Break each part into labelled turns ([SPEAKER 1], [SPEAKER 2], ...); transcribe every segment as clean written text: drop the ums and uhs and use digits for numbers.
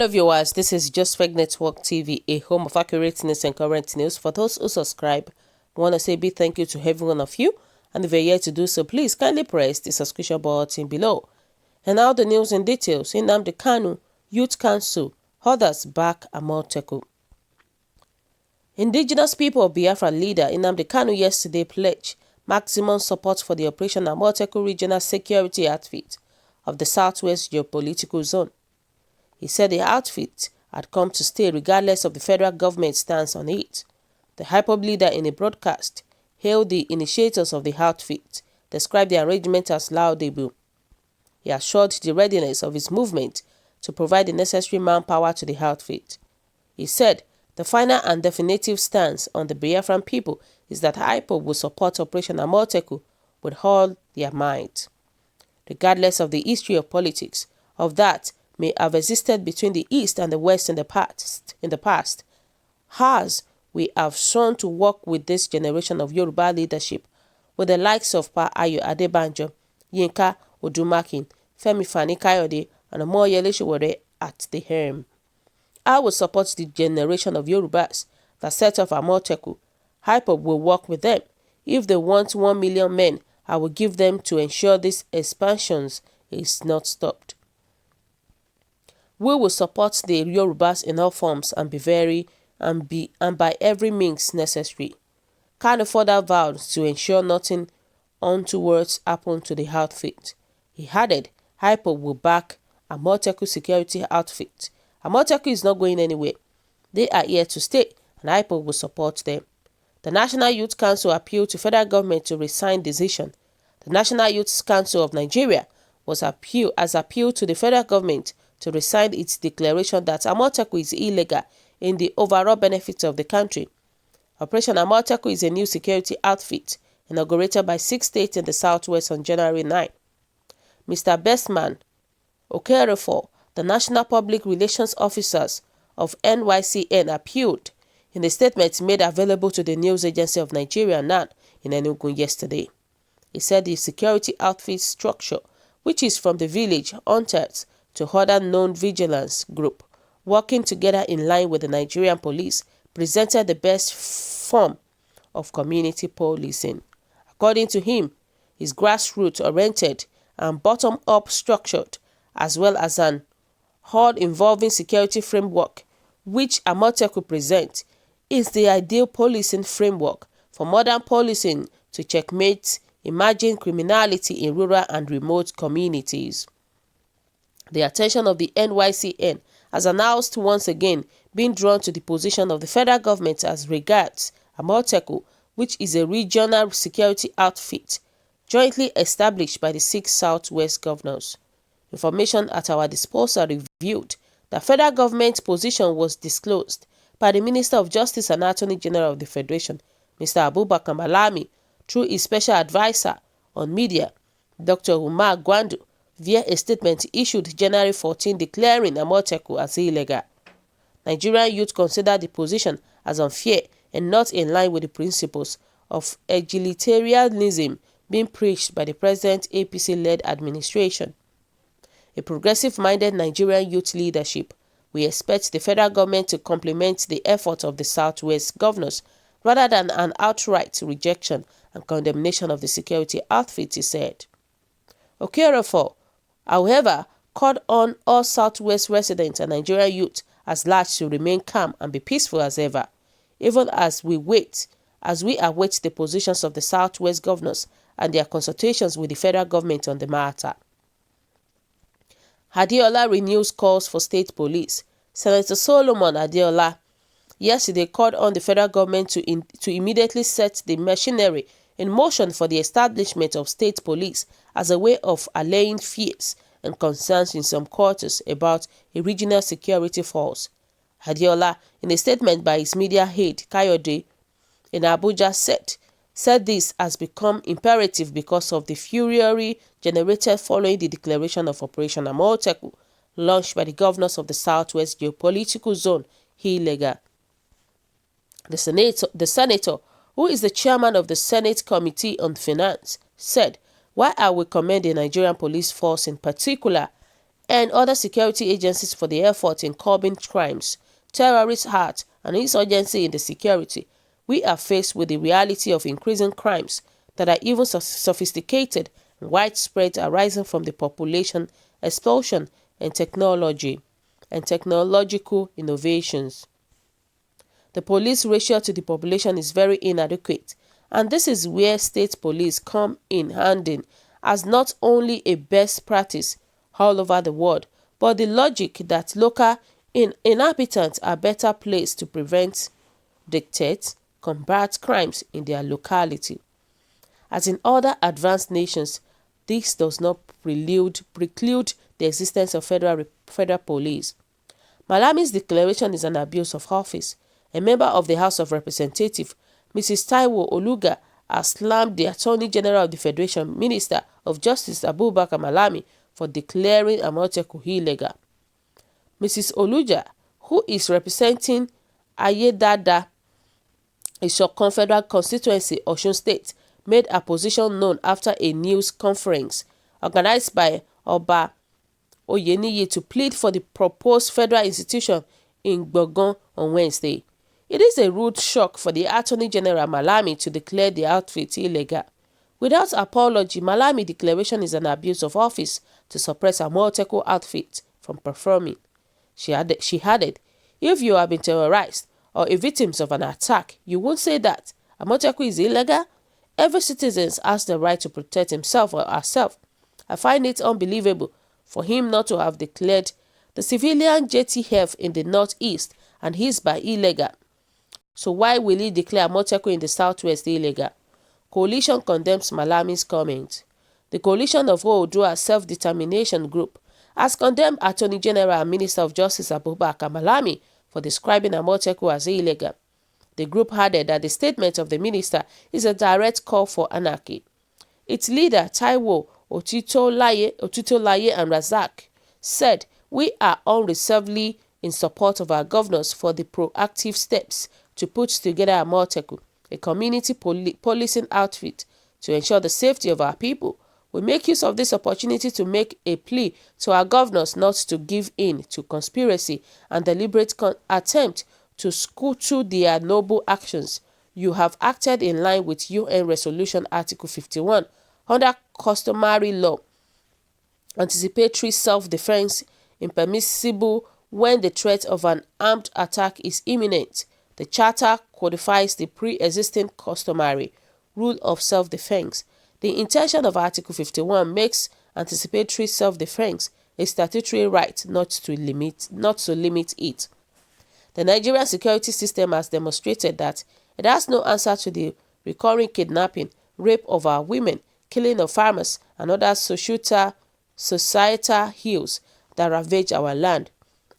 [SPEAKER 1] Hello viewers, this is Just Fake Network TV, a home of accurate news and current news. For those who subscribe, I want to say a big thank you to every one of you. And if you're yet to do so, please kindly press the subscription button below. And now the news in details. Nnamdi Kanu, Youth Council, others back Amotekun. Indigenous people of Biafra leader Nnamdi Kanu yesterday pledged maximum support for the Operation Amotekun Regional Security Outfit of the Southwest Geopolitical Zone. He said the outfit had come to stay regardless of the federal government's stance on it. The IPOB leader in a broadcast hailed the initiators of the outfit, described the arrangement as laudable. He assured the readiness of his movement to provide the necessary manpower to the outfit. He said the final and definitive stance on the Biafran people is that IPOB will support Operation Amotekun with all their might. Regardless of the history of politics, of that may have existed between the East and the West in the past, as we have shown to work with this generation of Yoruba leadership, with the likes of Pa Ayo Adebanjo, Yinka Odumakin, Femi Fani-Kayode, and Omoyele Sowore at the helm. I will support the generation of Yorubas that set off Amotekun. IPOB will work with them. If they want 1 million men, I will give them to ensure this expansion is not stopped. We will support the Yorubas in all forms and by every means necessary. Kanu further vowed to ensure nothing untoward happened to the outfit. He added, IPOB will back Amotekun security outfit. Amotekun is not going anywhere. They are here to stay, and IPOB will support them. The National Youth Council appealed to federal government to rescind decision. The National Youth Council of Nigeria has appealed to the federal government to rescind its declaration that Amotekun is illegal in the overall benefits of the country. Operation Amotekun is a new security outfit inaugurated by 6 states in the Southwest on January 9. Mr. Bestman Okerefo, the National Public Relations Officers of Nycn, appealed in a statement made available to the News Agency of Nigeria, NAN, in Enugu yesterday. He said the security outfit structure, which is from the village hunters to other known vigilance group, working together in line with the Nigerian police, presented the best form of community policing. According to him, is grassroots-oriented and bottom-up structured, as well as an all-involving security framework, which Amotekun presents, is the ideal policing framework for modern policing to checkmate emerging criminality in rural and remote communities. The attention of the Nycn has announced once again being drawn to the position of the federal government as regards Amotekun, which is a regional security outfit jointly established by the 6 Southwest governors. Information at our disposal revealed that federal government position was disclosed by the Minister of Justice and Attorney General of the Federation, Mr. Abubakar Malami, through his special advisor on media, Dr. Umar Gwandu, via a statement issued January 14 declaring Amotekun as illegal. Nigerian youth consider the position as unfair and not in line with the principles of egalitarianism being preached by the present APC-led administration. A progressive-minded Nigerian youth leadership, we expect the federal government to complement the efforts of the Southwest governors rather than an outright rejection and condemnation of the security outfit, he said. Okerefo, however, called on all Southwest residents and Nigerian youth as large to remain calm and be peaceful as ever, even as we await the positions of the Southwest governors and their consultations with the federal government on the matter. Adeola renews calls for state police. Senator Solomon Adeola yesterday called on the federal government to immediately set the machinery in motion for the establishment of state police as a way of allaying fears and concerns in some quarters about a regional security force. Adeola, in a statement by his media aide Kayode in Abuja, said this has become imperative because of the furor generated following the declaration of Operation Amotekun, launched by the governors of the Southwest Geopolitical Zone, illegal. The senator, who is the chairman of the Senate Committee on Finance, said, "While I will commend the Nigerian police force in particular and other security agencies for the effort in curbing crimes, terrorist acts, and insurgency in the security, we are faced with the reality of increasing crimes that are even sophisticated and widespread, arising from the population explosion and technological innovations. The police ratio to the population is very inadequate, and this is where state police come in handy as not only a best practice all over the world, but the logic that local inhabitants are better placed to prevent, dictate, combat crimes in their locality. As in other advanced nations, this does not preclude the existence of federal police. Malami's declaration is an abuse of office. A member of the House of Representatives, Mrs. Taiwo Oluga, has slammed the Attorney General of the Federation, Minister of Justice Abubakar Malami, for declaring Amotekun illegal. Mrs. Oluga, who is representing Ayedada, a Confederal constituency, Osun State, made her position known after a news conference organized by Oba Oyeniyi to plead for the proposed federal institution in Gbọ̀ngán on Wednesday. It is a rude shock for the Attorney General Malami to declare the outfit illegal. Without apology, Malami's declaration is an abuse of office to suppress Amotekun outfit from performing. She added, if you have been terrorized or a victim of an attack, you won't say that Amotekun is illegal. Every citizen has the right to protect himself or herself. I find it unbelievable for him not to have declared the civilian JTF in the northeast and Hisbah illegal. So why will he declare Amotekun in the southwest illegal? Coalition condemns Malami's comment. The Coalition of Oodua Self-Determination Group has condemned Attorney General and Minister of Justice Abubakar Malami for describing Amotekun as illegal. The group added that the statement of the minister is a direct call for anarchy. Its leader, Taiwo Otitolaye and Razak, said, "We are unreservedly in support of our governors for the proactive steps to put together Amotekun, a community policing outfit, to ensure the safety of our people. We make use of this opportunity to make a plea to our governors not to give in to conspiracy and deliberate attempt to scuttle their noble actions. You have acted in line with UN Resolution Article 51 under customary law. Anticipatory self-defense impermissible when the threat of an armed attack is imminent. The Charter codifies the pre-existing customary rule of self-defense. The intention of Article 51 makes anticipatory self-defense a statutory right not to limit it. The Nigerian security system has demonstrated that it has no answer to the recurring kidnapping, rape of our women, killing of farmers, and other societal ills that ravage our land.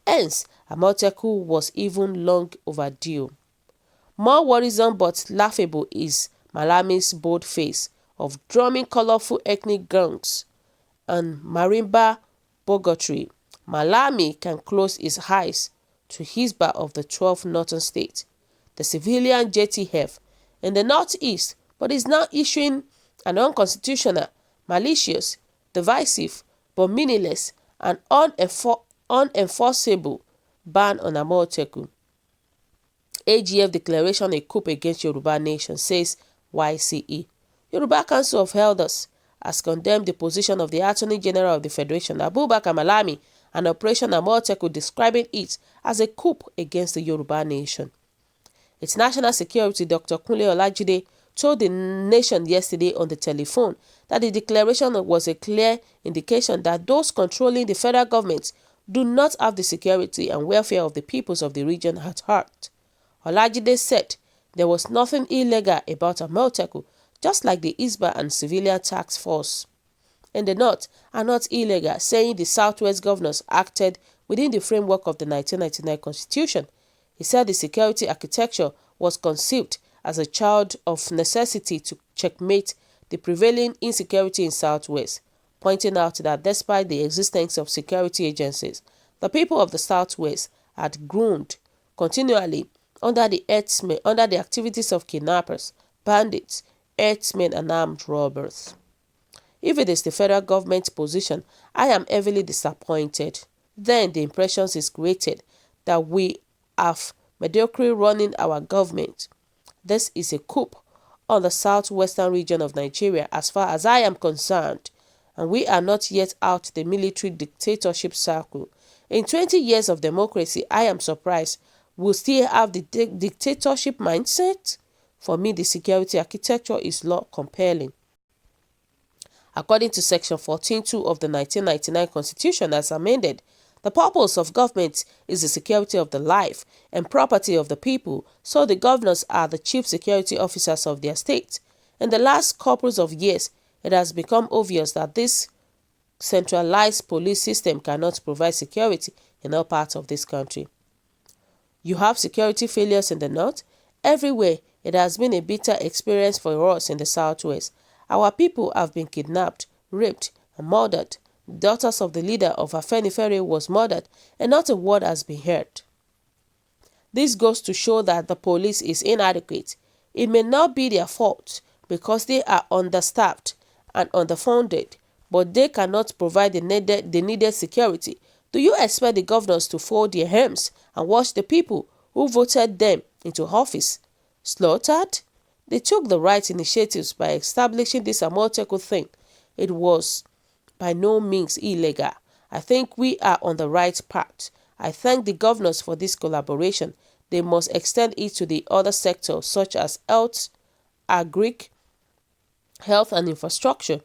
[SPEAKER 1] Hence, Amotekun was even long overdue. More worrisome but laughable is Malami's bold face of drumming colorful ethnic gangs and marimba bogotry. Malami can close his eyes to Hisbah of the 12 northern states, the civilian JTF in the northeast, but is now issuing an unconstitutional, malicious, divisive, but meaningless and unenforceable ban on Amotekun. AGF declaration a coup against Yoruba nation, says YCE. Yoruba Council of Elders has condemned the position of the Attorney General of the Federation, Abubakar Malami, and Operation Amotekun, describing it as a coup against the Yoruba nation. Its National Secretary, Dr. Kunle Olajide, told the nation yesterday on the telephone that the declaration was a clear indication that those controlling the federal government do not have the security and welfare of the peoples of the region at heart. Olajide said there was nothing illegal about Amotekun, just like the Hisbah and civilian task force in the north are not illegal, saying the southwest governors acted within the framework of the 1999 constitution. He said the security architecture was conceived as a child of necessity to checkmate the prevailing insecurity in southwest, pointing out that despite the existence of security agencies, the people of the southwest had groaned continually under the activities of kidnappers, bandits, herdsmen, and armed robbers. If it is the federal government's position, I am heavily disappointed. Then the impression is created that we have mediocre running our government. This is a coup on the southwestern region of Nigeria as far as I am concerned, and we are not yet out the military dictatorship circle. In 20 years of democracy, I am surprised we'll still have the dictatorship mindset. For me, the security architecture is law compelling. According to Section 14(2) of the 1999 Constitution as amended, the purpose of government is the security of the life and property of the people, so the governors are the chief security officers of their state. In the last couple of years, it has become obvious that this centralized police system cannot provide security in all parts of this country. You have security failures in the north. Everywhere, it has been a bitter experience for us in the southwest. Our people have been kidnapped, raped, and murdered. The daughters of the leader of Afenifere was murdered, and not a word has been heard. This goes to show that the police is inadequate. It may not be their fault because they are understaffed and underfunded, but they cannot provide the needed security. Do you expect the governors to fold their hands and watch the people who voted them into office slaughtered? They took the right initiatives by establishing this Amotekun thing. It was by no means illegal. I think we are on the right path. I thank the governors for this collaboration. They must extend it to the other sectors such as health, agric, health and infrastructure.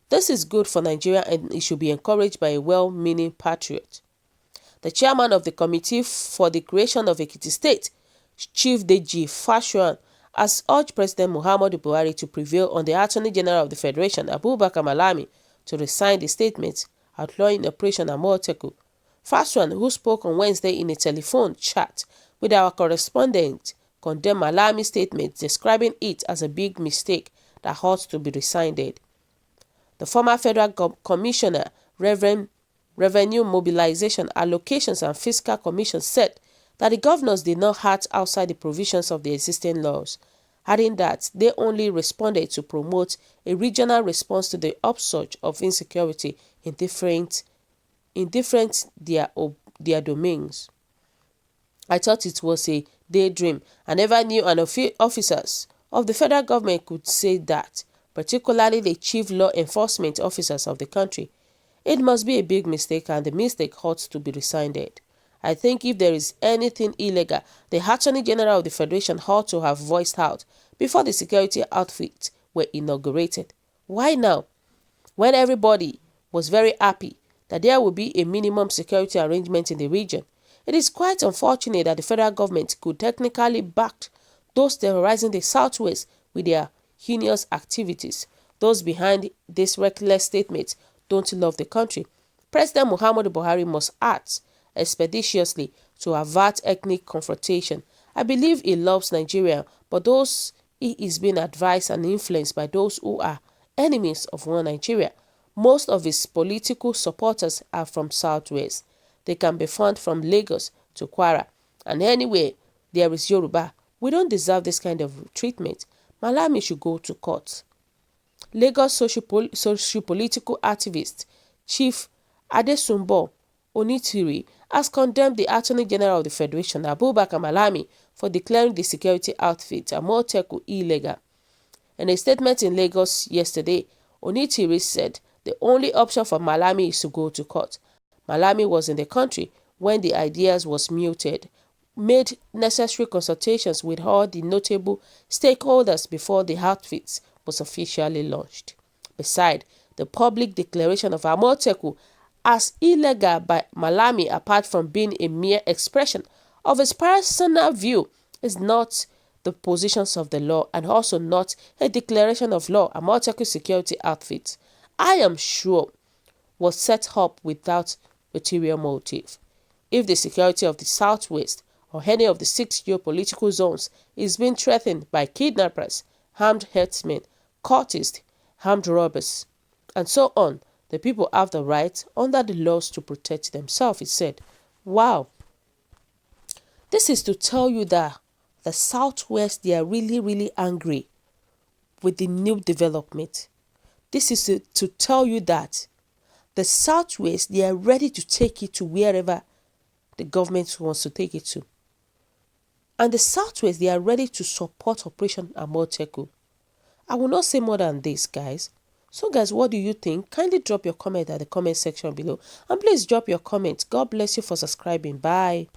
[SPEAKER 1] This is good for Nigeria and it should be encouraged by a well-meaning patriot. The chairman of the Committee for the Creation of Ekiti State, Chief Deji Fashuan, has urged President Muhammadu Buhari to prevail on the Attorney General of the Federation, Abubakar Malami, to resign the statement outlawing Operation Amotekun. Fashuan, who spoke on Wednesday in a telephone chat with our correspondent, condemned Malami's statement, describing it as a big mistake that ought to be rescinded. The former Federal Commissioner, Revenue Mobilization, Allocations and Fiscal Commission said that the governors did not act outside the provisions of the existing laws, adding that they only responded to promote a regional response to the upsurge of insecurity in different their domains. I thought it was a daydream. I never knew an officers of the federal government could say that, particularly the chief law enforcement officers of the country. It must be a big mistake and the mistake ought to be rescinded. I think if there is anything illegal, the Attorney General of the Federation ought to have voiced out before the security outfits were inaugurated. Why now? When everybody was very happy that there would be a minimum security arrangement in the region. It is quite unfortunate that the federal government could technically back those terrorizing the southwest with their heinous activities. Those behind this reckless statement don't love the country. President Muhammadu Buhari must act expeditiously to avert ethnic confrontation. I believe he loves Nigeria, but those he is being advised and influenced by those who are enemies of one Nigeria. Most of his political supporters are from Southwest. They can be found from Lagos to Kwara. And anywhere there is Yoruba, we don't deserve this kind of treatment. Malami should go to court. Lagos socio-political activist Chief Adesumbo Onitiri has condemned the Attorney General of the Federation, Abubakar Malami, for declaring the security outfit Amotekun illegal. In a statement in Lagos yesterday, Onitiri said the only option for Malami is to go to court. Malami was in the country when the ideas was mooted, made necessary consultations with all the notable stakeholders before the outfit was officially launched. Besides, the public declaration of Amotekun as illegal by Malami, apart from being a mere expression of his personal view, is not the positions of the law and also not a declaration of law. Amotekun security outfit, I am sure, was set up without ulterior motive. If the security of the Southwest or any of the 6 geopolitical zones is being threatened by kidnappers, armed herdsmen, cultists, armed robbers, and so on, the people have the right under the laws to protect themselves, he said. Wow. This is to tell you that the Southwest, they are really, really angry with the new development. This is to tell you that the Southwest, they are ready to take it to wherever the government wants to take it to. And the Southwest, they are ready to support Operation Amotekun. I will not say more than this, guys. So, guys, what do you think? Kindly drop your comment at the comment section below. And please drop your comment. God bless you for subscribing. Bye.